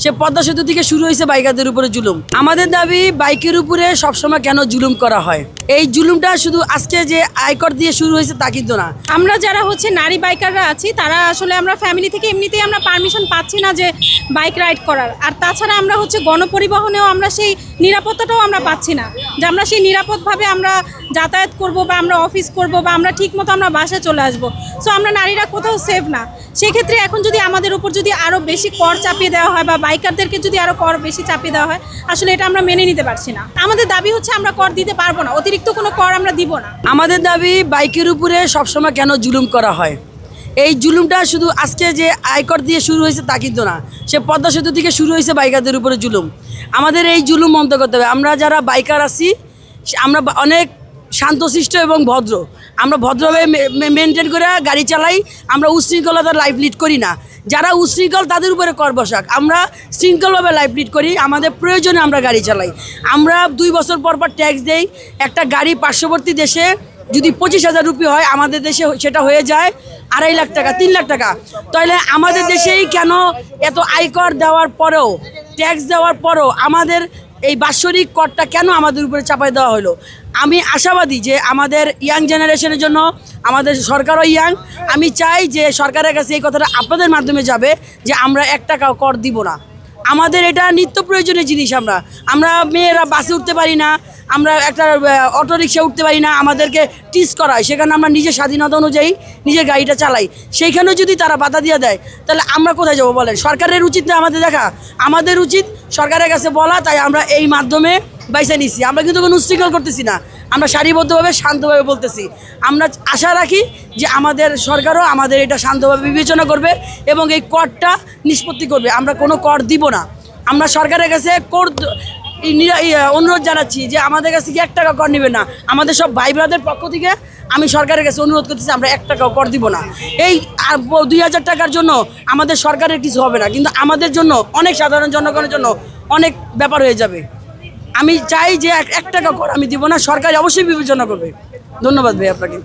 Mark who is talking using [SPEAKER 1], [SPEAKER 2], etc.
[SPEAKER 1] সে পদ্মা সেতু থেকে শুরু হয়েছে বাইকারদের উপরে জুলুম। আমাদের দাবি বাইকের উপরে সবসময় কেন জুলুম করা হয়। এই জুলুমটা শুধু আজকে যে আয়কর দিয়ে শুরু হয়েছে তা কিন্তু না।
[SPEAKER 2] আমরা যারা নারী বাইকাররা আছি তারা আসলে আমরা ফ্যামিলি থেকে এমনিতেই আমরা পারমিশন পাচ্ছি না যে বাইক রাইড করার। আর তাছাড়া আমরা গণপরিবহনেও আমরা সেই নিরাপত্তাটাও আমরা পাচ্ছি না যে আমরা সেই নিরাপদভাবে আমরা যাতায়াত করব বা আমরা অফিস করব বা আমরা ঠিকমতো আমরা বাসায় চলে আসবো। সো আমরা নারীরা কোথাও সেফ না। সেক্ষেত্রে এখন যদি আমাদের উপর যদি আরও বেশি কর চাপিয়ে দেওয়া হয় বা বাইকারদেরকে যদি আরও কর বেশি চাপিয়ে দেওয়া হয়, আসলে এটা আমরা মেনে নিতে পারছি না। আমাদের দাবি আমরা কর দিতে পারবো না, অতিরিক্ত কোনো কর আমরা দিব না।
[SPEAKER 1] আমাদের দাবি বাইকের উপরে সবসময় কেন জুলুম করা হয়। এই জুলুমটা শুধু আজকে যে আয়কর দিয়ে শুরু হয়েছে তা কিন্তু না। সে পদ্মা সেতু থেকে শুরু হয়েছে বাইকারদের উপরে জুলুম। আমাদের এই জুলুম বন্ধ করতে হবে। আমরা যারা বাইকার আছি আমরা অনেক শান্তশিষ্ট এবং ভদ্র। আমরা ভদ্রভাবে মেনটেন করে গাড়ি চালাই। আমরা উশৃঙ্খলতার লাইফ লিড করি না। যারা উশৃঙ্খল তাদের উপরে কর বসাক। আমরা শৃঙ্খলভাবে লাইফ লিড করি। আমাদের প্রয়োজনে আমরা গাড়ি চালাই। আমরা 2 বছর পর পর ট্যাক্স দেই। একটা গাড়ি পার্শ্ববর্তী দেশে যদি 25,000 রুপি হয়, আমাদের দেশে সেটা হয়ে যায় 2.5 লাখ টাকা, 3 লাখ টাকা। তাহলে আমাদের দেশেই কেন এত আয়কর দেওয়ার পরেও, ট্যাক্স দেওয়ার পরেও আমাদের এই বাৎসরিক করটা কেন আমাদের উপরে চাপাই দেওয়া হলো। আমি আশাবাদী যে আমাদের ইয়াং জেনারেশনের জন্য আমাদের সরকারও ইয়াং। আমি চাই যে সরকারের কাছে এই কথাটা আপনাদের মাধ্যমে যাবে যে আমরা 1 টাকাও কর দিব না। আমাদের এটা নিত্য প্রয়োজনীয় জিনিস। আমরা মেয়েরা বাসে উঠতে পারি না, আমরা একটা অটোরিক্সা উঠতে পারি না, আমাদেরকে টিস করায়। সেখানে আমরা নিজের স্বাধীনতা অনুযায়ী নিজের গাড়িটা চালাই। সেইখানেও যদি তারা বাধা দিয়ে দেয় তাহলে আমরা কোথায় যাবো বলেন। সরকারের উচিত না আমাদের দেখা, আমাদের উচিত সরকারের কাছে বলা। তাই আমরা এই মাধ্যমে বাইসা নিচ্ছি। আমরা কিন্তু কোনো উশৃঙ্খল করতেছি না, আমরা সারিবদ্ধভাবে শান্তভাবে বলতেছি। আমরা আশা রাখি যে আমাদের সরকারও আমাদের এটা শান্তভাবে বিবেচনা করবে এবং এই করটা নিষ্পত্তি করবে। আমরা কোনো কর দিব না। আমরা সরকারের কাছে অনুরোধ জানাচ্ছি যে আমাদের কাছে কি 1 টাকা কর নেবে না। আমাদের সব ভাই ব্রাদের পক্ষ থেকে আমি সরকারের কাছে অনুরোধ করতেছি আমরা 1 টাকাও কর দিব না। এই 2,000 টাকার জন্য আমাদের সরকারের কিছু হবে না, কিন্তু আমাদের জন্য, অনেক সাধারণ জনগণের জন্য অনেক ব্যাপার হয়ে যাবে। আমি চাই যে 1 টাকা কর আমি দিব না, সরকার অবশ্যই বিবেচনা করবে। ধন্যবাদ ভাই আপনাকে।